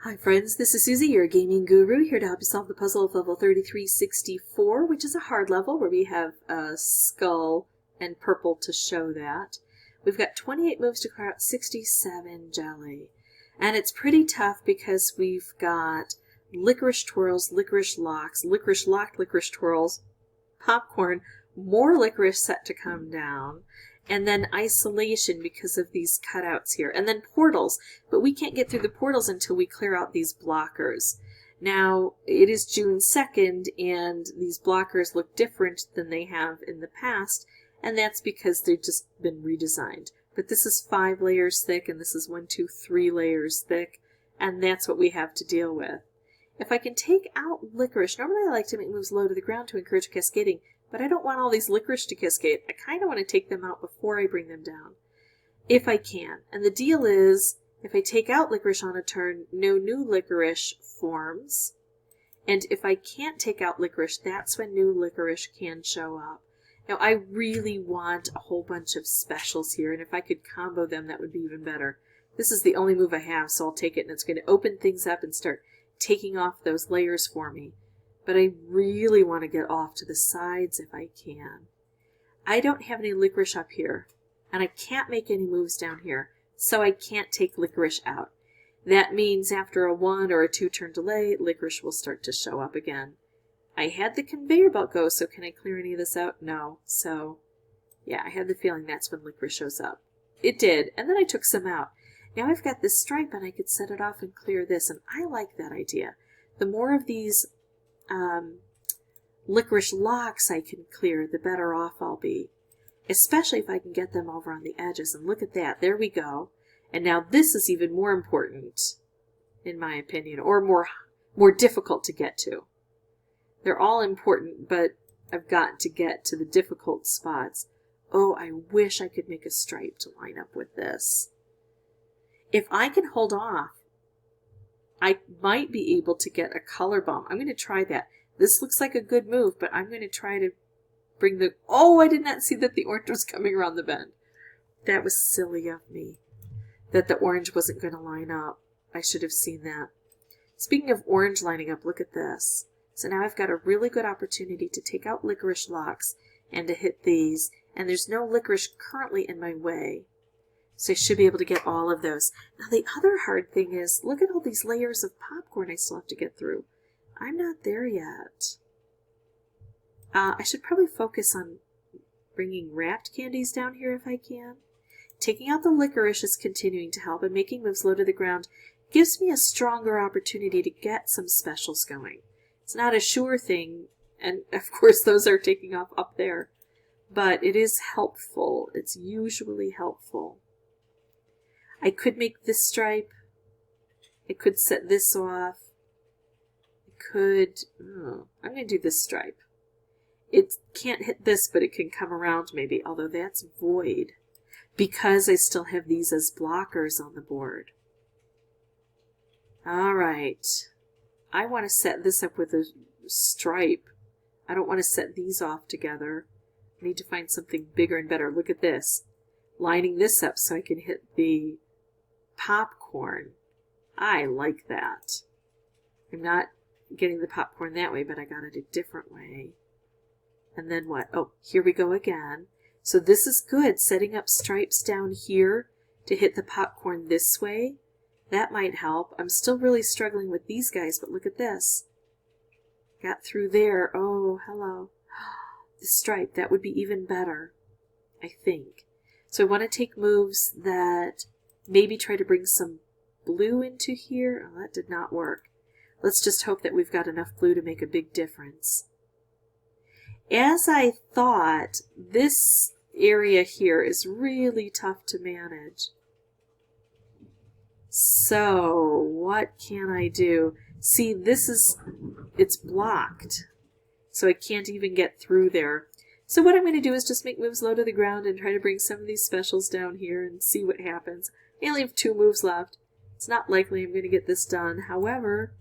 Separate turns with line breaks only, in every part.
Hi friends, this is Susie, your gaming guru, here to help you solve the puzzle of level 3364, which is a hard level where we have a skull and purple to show that. We've got 28 moves to clear out 67 jelly. And it's pretty tough because we've got licorice twirls, licorice locks, licorice locked licorice twirls, popcorn, more licorice set to come down, and then isolation because of these cutouts here, and then portals, but we can't get through the portals until we clear out these blockers. Now, it is June 2nd, and these blockers look different than they have in the past, and that's because they've just been redesigned. But this is 5 layers thick, and this is 1, 2, 3 layers thick, and that's what we have to deal with. If I can take out licorice, normally I like to make moves low to the ground to encourage cascading, but I don't want all these licorice to cascade. I kind of want to take them out before I bring them down, if I can. And the deal is, if I take out licorice on a turn, no new licorice forms. And if I can't take out licorice, that's when new licorice can show up. Now, I really want a whole bunch of specials here, and if I could combo them, that would be even better. This is the only move I have, so I'll take it, and it's going to open things up and start taking off those layers for me. But I really want to get off to the sides if I can. I don't have any licorice up here, and I can't make any moves down here, so I can't take licorice out. That means after a 1 or a 2 turn delay, licorice will start to show up again. I had the conveyor belt go, so can I clear any of this out? No. So, yeah, I had the feeling that's when licorice shows up. It did, and then I took some out. Now I've got this stripe, and I could set it off and clear this, and I like that idea. The more of these licorice locks I can clear, the better off I'll be. Especially if I can get them over on the edges. And look at that. There we go. And now this is even more important, in my opinion, or more difficult to get to. They're all important, but I've got to get to the difficult spots. Oh, I wish I could make a stripe to line up with this. If I can hold off, I might be able to get a color bomb. I'm going to try that. This looks like a good move, but I'm going to try to bring the... Oh, I did not see that the orange was coming around the bend. That was silly of me, that the orange wasn't going to line up. I should have seen that. Speaking of orange lining up, look at this. So now I've got a really good opportunity to take out licorice locks and to hit these, and there's no licorice currently in my way. So I should be able to get all of those. Now the other hard thing is, look at all these layers of popcorn I still have to get through. I'm not there yet. I should probably focus on bringing wrapped candies down here if I can. Taking out the licorice is continuing to help, and making moves low to the ground gives me a stronger opportunity to get some specials going. It's not a sure thing, and of course those are taking off up there, but it is helpful. It's usually helpful. I could make this stripe. I could set this off. I'm going to do this stripe. It can't hit this, but it can come around maybe, although that's void, because I still have these as blockers on the board. Alright, I want to set this up with a stripe. I don't want to set these off together. I need to find something bigger and better. Look at this. Lining this up so I can hit the popcorn. I like that. I'm not getting the popcorn that way, but I got it a different way. And then what? Oh, here we go again. So this is good, setting up stripes down here to hit the popcorn this way. That might help. I'm still really struggling with these guys, but look at this. Got through there. Oh, hello. The stripe, that would be even better, I think. So I want to take moves that maybe try to bring some blue into here. Oh, that did not work. Let's just hope that we've got enough blue to make a big difference. As I thought, this area here is really tough to manage. So, what can I do? See, it's blocked. So I can't even get through there. So what I'm going to do is just make moves low to the ground and try to bring some of these specials down here and see what happens. I only have 2 moves left. It's not likely I'm going to get this done. However,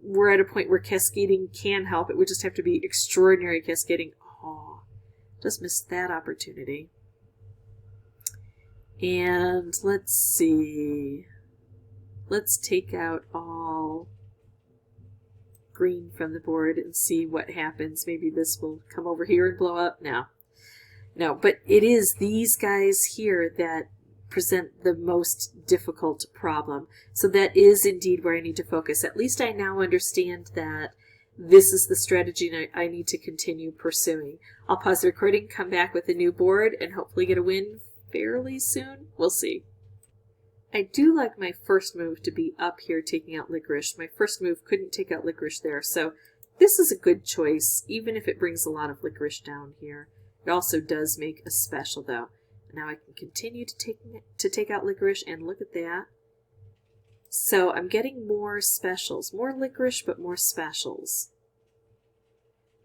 we're at a point where cascading can help. It would just have to be extraordinary cascading. Oh, just missed that opportunity. And let's see. Let's take out all green from the board and see what happens. Maybe this will come over here and blow up. No, but it is these guys here that present the most difficult problem. So that is indeed where I need to focus. At least I now understand that this is the strategy I need to continue pursuing. I'll pause the recording, come back with a new board, and hopefully get a win fairly soon. We'll see. I do like my first move to be up here taking out licorice. My first move couldn't take out licorice there, so this is a good choice, even if it brings a lot of licorice down here. It also does make a special, though. Now I can continue to take out licorice, and look at that. So I'm getting more specials. More licorice, but more specials.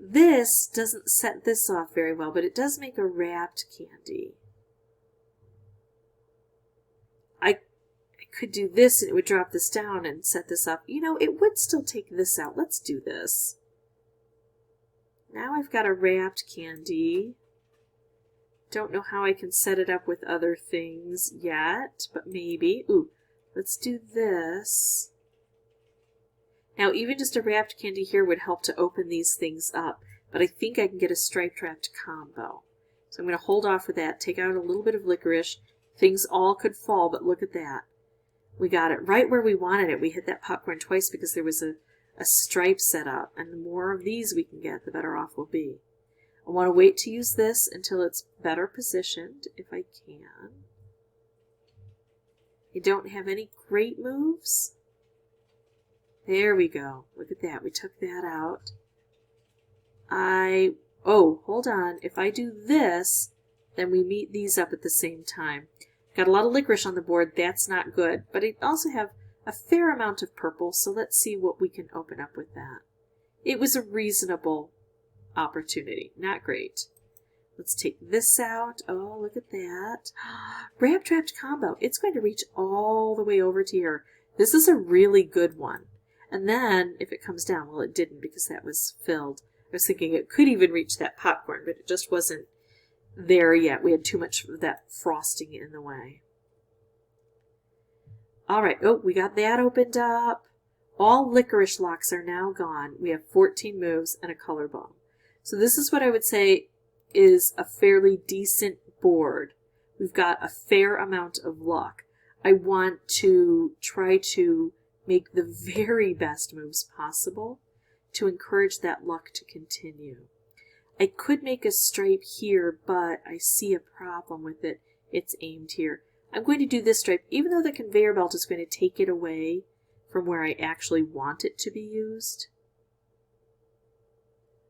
This doesn't set this off very well, but it does make a wrapped candy. I could do this, and it would drop this down and set this up. You know, it would still take this out. Let's do this. Now I've got a wrapped candy. Don't know how I can set it up with other things yet, but maybe. Ooh, let's do this. Now, even just a wrapped candy here would help to open these things up, but I think I can get a striped wrapped combo. So I'm going to hold off with that, take out a little bit of licorice. Things all could fall, but look at that. We got it right where we wanted it. We hit that popcorn twice because there was a stripe set up, and the more of these we can get, the better off we'll be. I want to wait to use this until it's better positioned, if I can. I don't have any great moves. There we go. Look at that. We took that out. Oh, hold on. If I do this, then we meet these up at the same time. Got a lot of licorice on the board. That's not good. But I also have a fair amount of purple, so let's see what we can open up with that. It was a reasonable opportunity. Not great. Let's take this out. Oh, look at that. Wrapped combo. It's going to reach all the way over to here. This is a really good one. And then, if it comes down, well, it didn't because that was filled. I was thinking it could even reach that popcorn, but it just wasn't there yet. We had too much of that frosting in the way. All right. Oh, we got that opened up. All licorice locks are now gone. We have 14 moves and a color bomb. So this is what I would say is a fairly decent board. We've got a fair amount of luck. I want to try to make the very best moves possible to encourage that luck to continue. I could make a stripe here, but I see a problem with it. It's aimed here. I'm going to do this stripe, even though the conveyor belt is going to take it away from where I actually want it to be used.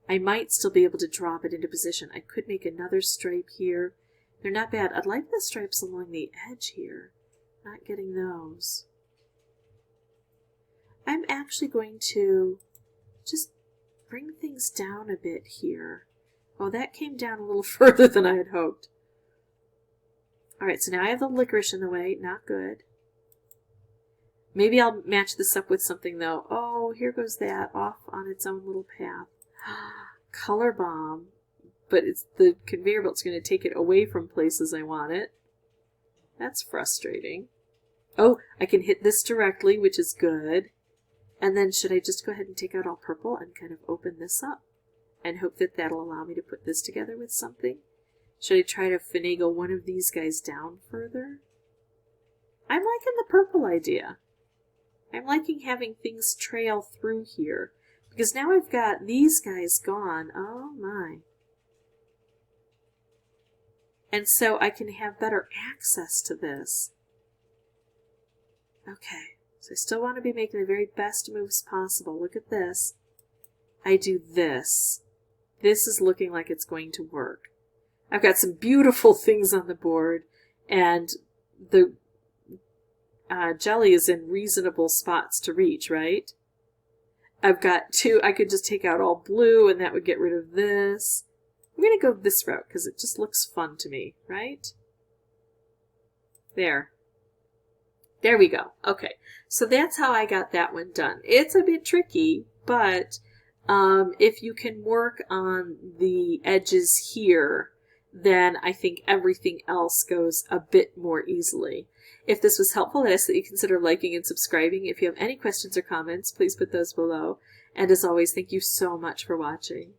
I might still be able to drop it into position. I could make another stripe here. They're not bad. I'd like the stripes along the edge here. Not getting those. I'm actually going to just bring things down a bit here. Oh, that came down a little further than I had hoped. Alright, so now I have the licorice in the way. Not good. Maybe I'll match this up with something, though. Oh, here goes that off on its own little path. Color bomb. But it's the conveyor belt's going to take it away from places I want it. That's frustrating. Oh, I can hit this directly, which is good. And then should I just go ahead and take out all purple and kind of open this up? And hope that that'll allow me to put this together with something? Should I try to finagle one of these guys down further? I'm liking the purple idea. I'm liking having things trail through here. Because now I've got these guys gone. Oh my. And so I can have better access to this. Okay. So I still want to be making the very best moves possible. Look at this. I do this. This is looking like it's going to work. I've got some beautiful things on the board, and the jelly is in reasonable spots to reach, right? I've got two. I could just take out all blue, and that would get rid of this. I'm going to go this route, because it just looks fun to me, right? There. There we go. Okay, so that's how I got that one done. It's a bit tricky, but if you can work on the edges here, then I think everything else goes a bit more easily. If this was helpful, I ask that you consider liking and subscribing. If you have any questions or comments, please put those below. And as always, thank you so much for watching.